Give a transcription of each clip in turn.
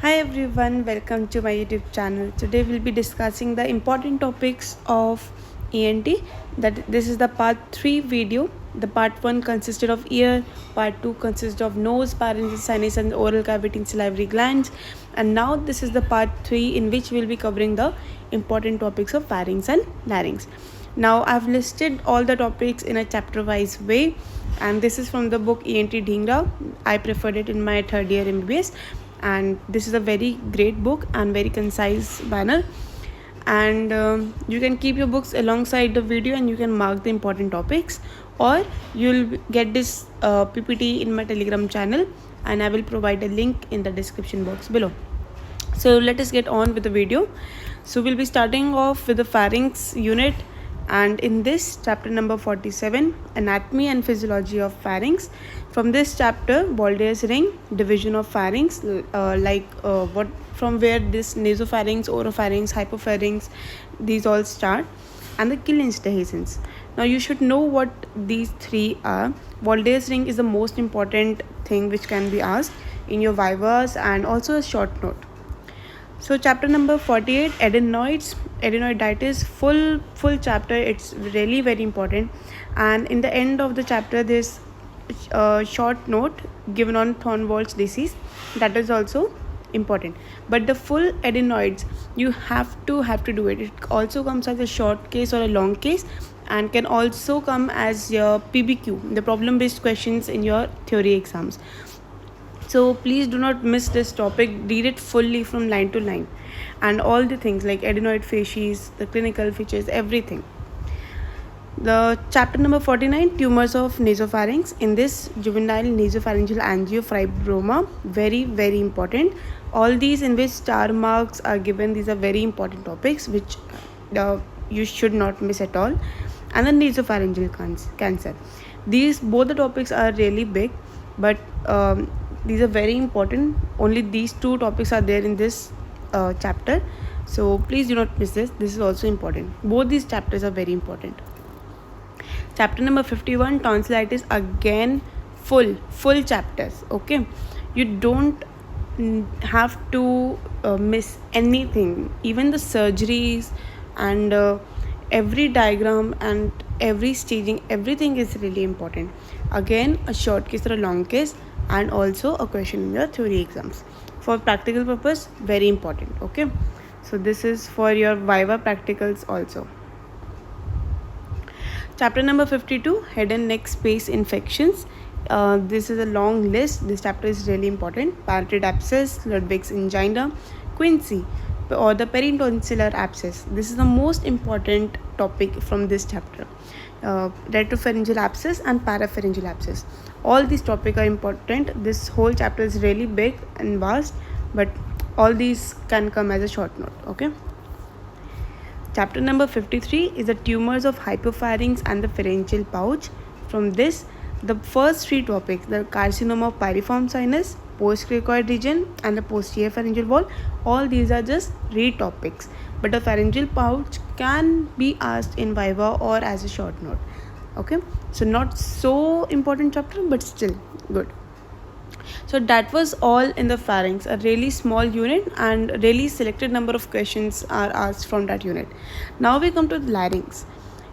Hi everyone, welcome to my YouTube channel. Today we'll be discussing the important topics of ENT. That this is the part 3 video. The part 1 consisted of ear, part 2 consists of nose, pharyngeal, sinus and oral cavity and salivary glands. And now this is the part 3 in which we'll be covering the important topics of pharynx and larynx. Now I've listed all the topics in a chapter wise way, and this is from the book ENT Dhingra. I preferred it in my third year MBBS, and this is a very great book and very concise manner. And you can keep your books alongside the video and you can mark the important topics, or you'll get this PPT in my Telegram channel, and I will provide a link in the description box below. So let us get on with the video. So we'll be starting off with the pharynx unit, and in this chapter number 47, anatomy and physiology of pharynx. From this chapter, Baldur's ring, division of pharynx, what from where this nasopharynx, oropharynx, hypopharynx, these all start, and the Killen's dehiscence. Now you should know what these three are. Baldur's ring is the most important thing which can be asked in your vivas, and also a short note. So chapter number 48, adenoiditis, full chapter. It's really very important, and in the end of the chapter there's a short note given on Thornwald's disease. That is also important, but the full adenoids you have to do it. It also comes as a short case or a long case, and can also come as your PBQ, the problem based questions in your theory exams. So please do not miss this topic. Read it fully from line to line, and all the things like adenoid facies, the clinical features, everything. The chapter number 49, tumors of nasopharynx. In this, juvenile nasopharyngeal angiofibroma, very important. All these in which star marks are given, these are very important topics which you should not miss at all. And the nasopharyngeal cancer. These both the topics are really big, but these are very important. Only these two topics are there in this chapter, so please do not miss this. This is also important. Both these chapters are very important. Chapter number 51, tonsillitis, again full chapters. Okay, you don't have to miss anything, even the surgeries and every diagram and every staging, everything is really important. Again, a short case or a long case, and also a question in your theory exams. For practical purpose, very important. Okay, so this is for your viva practicals also. Chapter number 52, head and neck space infections. This is a long list. This chapter is really important. Parotid abscess, Ludwig's angina, quinsy, or the peritonsillar abscess. This is the most important topic from this chapter. Retropharyngeal abscess and parapharyngeal abscess. All these topics are important. This whole chapter is really big and vast, but all these can come as a short note. Okay. Chapter number 53 is the tumors of hypopharynx and the pharyngeal pouch. From this, the first three topics, the carcinoma of piriform sinus, postcricoid region, and the posterior pharyngeal wall, all these are just read topics, but the pharyngeal pouch can be asked in viva or as a short note. Okay, so not so important chapter, but still good. So that was all in the pharynx, a really small unit, and really selected number of questions are asked from that unit. Now we come to the larynx.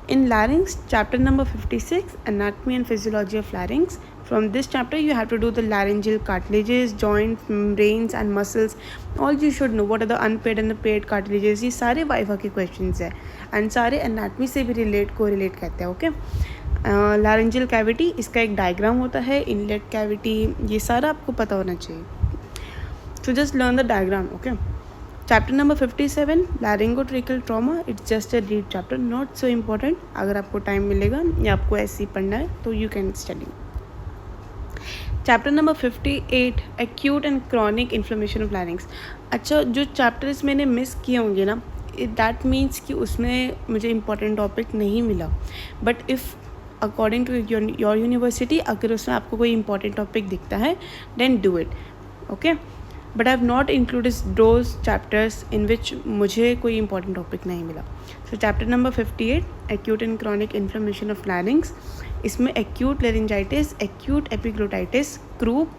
In larynx, chapter number 56, anatomy and physiology of larynx. From this chapter you have to do the laryngeal cartilages, joints, membranes and muscles. All you should know. What are the unpaired and the paired cartilages? ये सारे viva के questions है, and सारे anatomy से भी correlate करते हैं. Okay. Laryngeal cavity, इसका एक डायग्राम होता है. इनलेट कैविटी, ये सारा आपको पता होना चाहिए. So just learn the diagram. Okay. Chapter number 57, laryngotracheal trauma. It's just a read chapter, not so important. अगर आपको टाइम मिलेगा या आपको ऐसे ही पढ़ना है तो you can study. Chapter number 58, acute and chronic inflammation of लैरिंग्स. अच्छा, जो चैप्टर्स मैंने मिस किए होंगे ना, दैट मीन्स कि उसमें मुझे इम्पॉर्टेंट टॉपिक नहीं मिला. But if according to your university, अगर उसमें आपको कोई इंपॉर्टेंट टॉपिक दिखता है, then do it. Okay, but I have not included those chapters in which मुझे कोई इंपॉर्टेंट टॉपिक नहीं मिला. So chapter number 58, acute and chronic inflammation of larynx. इसमें acute laryngitis, acute epiglottitis, croup,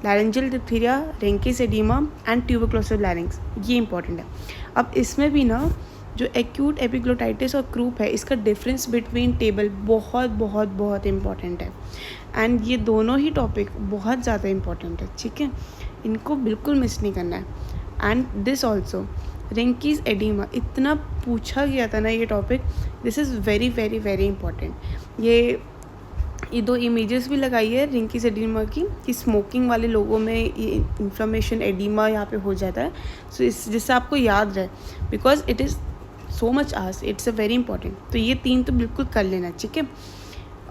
laryngeal diphtheria, Reinke's edema and tuberculosis larynx, ये important है। अब इसमें भी ना जो एक्यूट एपिग्लोटाइटिस और क्रूप है, इसका डिफरेंस बिटवीन टेबल बहुत बहुत बहुत इंपॉर्टेंट है। एंड ये दोनों ही टॉपिक बहुत ज़्यादा इंपॉर्टेंट है, ठीक है, इनको बिल्कुल मिस नहीं करना है। एंड दिस ऑल्सो रेंकीज एडिमा, इतना पूछा गया था ना ये topic, this is very very very important. ये दो इमेजेस भी लगाई है रेंकीज एडिमा की, कि स्मोकिंग वाले लोगों में ये इन्फ्लेमेशन एडिमा यहाँ पे हो जाता है। सो इस जिससे आपको याद रहे, because it is so much ask, it's a very important. तो ये 3 तो बिल्कुल कर लेना, ठीक है।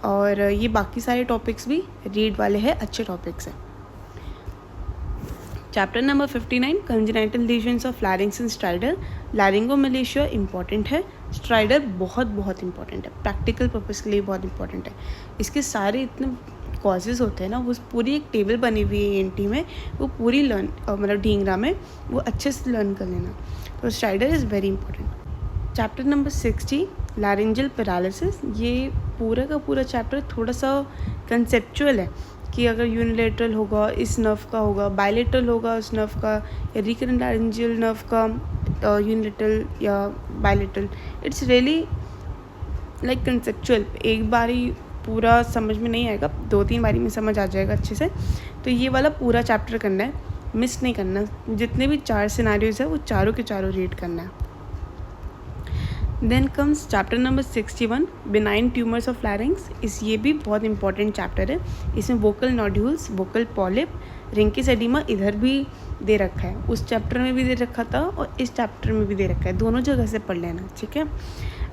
और ये बाकी सारे टॉपिक्स भी रीड वाले हैं, अच्छे टॉपिक्स हैं। Chapter number 59 congenital lesions of larynx and stridor. Laryngomalacia important है, स्ट्राइडर बहुत बहुत इंपॉर्टेंट है, प्रैक्टिकल पर्पज़ के लिए बहुत इंपॉर्टेंट है। इसके सारे इतने कॉजेज़ होते हैं ना, वो पूरी एक टेबल बनी हुई है ENT में, वो पूरी लर्न मतलब ढींगरा में वो अच्छे से लर्न कर लेना। तो strider is very important. Chapter number 60 laryngeal paralysis. ये पूरा का पूरा चैप्टर थोड़ा सा कंसेप्चुअल है कि अगर यूनिलेटरल होगा इस नर्व का होगा, बायलेटरल होगा उस नर्व का, या रिकरेंट लैरिंजियल नर्व का यूनिलेटरल या bilateral, it's really like conceptual. एक बार ही पूरा समझ में नहीं आएगा, 2-3 बारी में समझ आ जाएगा अच्छे से। तो ये वाला पूरा चैप्टर करना है, मिस नहीं करना। जितने भी 4 सिनारियोज है वो चारों के चारों रीड करना है। Then comes chapter number 61 benign tumours of larynx. ये भी बहुत इंपॉर्टेंट चैप्टर है। इसमें vocal nodules, vocal polyp, Reinke's oedema इधर भी दे रखा है, उस चैप्टर में भी दे रखा था और इस चैप्टर में भी दे रखा है, दोनों जगह से पढ़ लेना, ठीक है।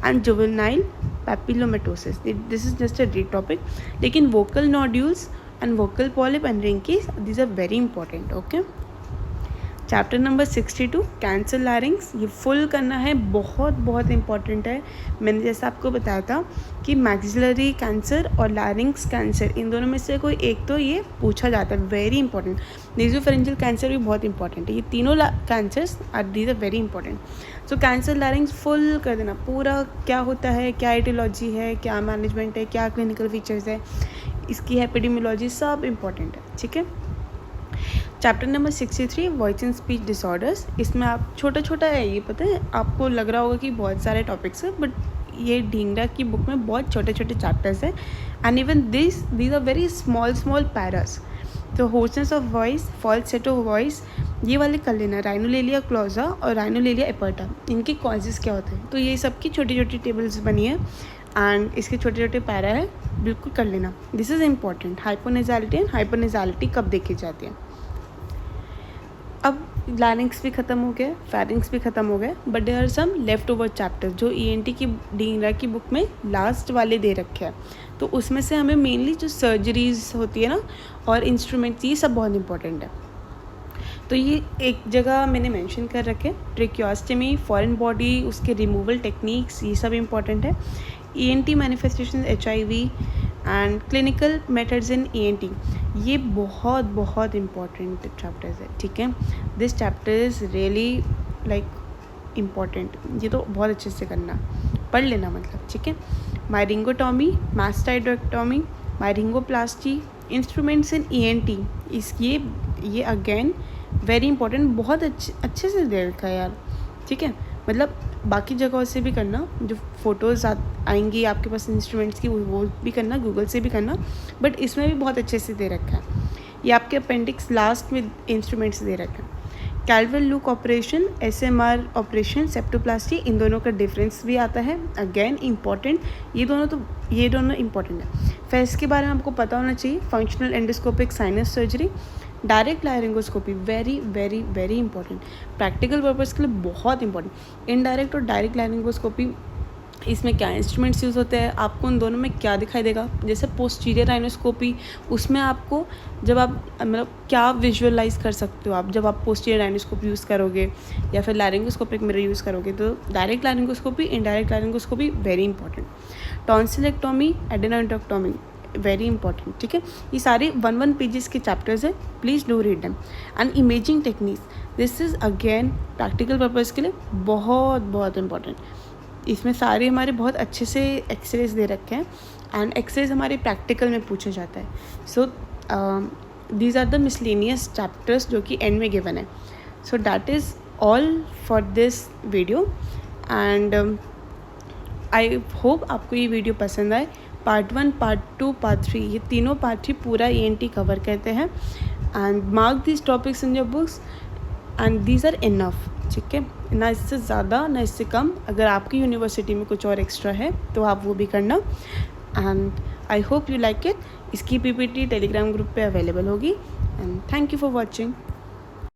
And juvenile papillomatosis, this is just a read topic, लेकिन vocal nodules and vocal polyp and Reinke's, this are very important, okay. Chapter number 62 cancer larynx, ये फुल करना है, बहुत बहुत इंपॉर्टेंट है। मैंने जैसा आपको बताया था कि मैक्सिलरी कैंसर और लैरिंग्स कैंसर, इन दोनों में से कोई एक तो ये पूछा जाता है, वेरी इंपॉर्टेंट। नेज़ोफेरेंजियल कैंसर भी बहुत इंपॉर्टेंट है, ये तीनों cancers are these are very important. So cancer larynx full कर देना पूरा, क्या होता है, क्या एटियोलॉजी है, क्या मैनेजमेंट है, क्या क्लिनिकल फीचर्स है, इसकी एपिडेमियोलॉजी, सब इंपॉर्टेंट है, ठीक है। Chapter number 63 voice and speech disorders. इसमें आप छोटा छोटा है, ये पता है आपको लग रहा होगा कि बहुत सारे टॉपिक्स हैं, बट ये ढींगरा की बुक में बहुत छोटे छोटे चैप्टर्स हैं। And even these are very small paras. तो hoarseness of voice, falsetto voice, ये वाले कर लेना। राइनोलेलिया क्लोजा और राइनोलेलिया एपर्टा, इनके कॉजेज़ क्या होते हैं, तो ये सबकी छोटी छोटी टेबल्स बनी है एंड इसके छोटे छोटे पैरा है, बिल्कुल कर लेना। This is important. Hyponasality and hyponasality कब देखी जाती है। अब लैरिंग्स भी ख़त्म हो गया, फैरिंग्स भी ख़त्म हो गए, but there are some left over chapters जो ENT की ढींगरा की बुक में लास्ट वाले दे रखे हैं। तो उसमें से हमें मेनली जो सर्जरीज होती है ना और इंस्ट्रूमेंट्स, ये सब बहुत इंपॉर्टेंट है। तो ये एक जगह मैंने मेंशन कर रखे, ट्रेकियोस्टमी, फॉरेन बॉडी, उसके रिमूवल टेक्निक्स, ये सब इंपॉर्टेंट है। ENT manifestation HIV and clinical methods in ENT, ये बहुत बहुत इंपॉर्टेंट चैप्टर्स है, ठीक है। This chapter is really like important, ये तो बहुत अच्छे से करना, पढ़ लेना मतलब, ठीक है। Myringotomy, mastoidectomy, myringoplasty, instruments in ENT, ये अगेन वेरी इंपॉर्टेंट, बहुत अच्छे से दे रखा है यार, ठीक है। मतलब बाकी जगहों से भी करना, जो फ़ोटोज़ आएंगी आपके पास इंस्ट्रूमेंट्स की, वो भी करना, गूगल से भी करना, बट इसमें भी बहुत अच्छे से दे रखा है। ये आपके अपेंडिक्स लास्ट में इंस्ट्रूमेंट्स दे रखा है। Caldwell Luc operation, SMR operation, septoplasty, इन दोनों का डिफरेंस भी आता है, अगेन इंपॉर्टेंट। ये दोनों इंपॉर्टेंट है। फेस के बारे में आपको पता होना चाहिए, functional endoscopic sinus surgery, direct laryngoscopy, very very very important, practical purpose के लिए बहुत इंपॉर्टेंट। इनडायरेक्ट और डायरेक्ट लायरिंगोस्कोपी, इसमें क्या इंस्ट्रूमेंट्स यूज़ होते हैं, आपको उन दोनों में क्या दिखाई देगा। जैसे पोस्टीरियर राइनोस्कोपी, उसमें आपको जब आप मतलब क्या विजुअलाइज कर सकते हो आप जब आप पोस्टीरियर राइनोस्कोपी यूज़ करोगे या फिर लैरिंगोस्कोपिक मिरर यूज़ करोगे। तो direct laryngoscopy, indirect laryngoscopy, very important. Tonsillectomy, adenoidectomy, very important, ठीक है। ये सारे 1 पेजेस के चैप्टर्स हैं, please do read them. And imaging techniques, this is again practical purpose के लिए बहुत बहुत इंपॉर्टेंट। इसमें सारे हमारे बहुत अच्छे से एक्सरेज दे रखे हैं एंड एक्सरेज हमारे प्रैक्टिकल में पूछा जाता है। So these are the miscellaneous chapters जो कि एंड में गिवन है. So that is all for this video and I hope आपको ये वीडियो पसंद आए. पार्ट 1, पार्ट 2, पार्ट 3, ये तीनों पार्ट ही पूरा ENT कवर करते हैं. And mark this topics in your books and these are enough. ठीक है, ना इससे ज़्यादा ना इससे कम. अगर आपकी यूनिवर्सिटी में कुछ और एक्स्ट्रा है तो आप वो भी करना. And I hope you like it. इसकी PPT टेलीग्राम ग्रुप पे अवेलेबल होगी. And thank you for watching.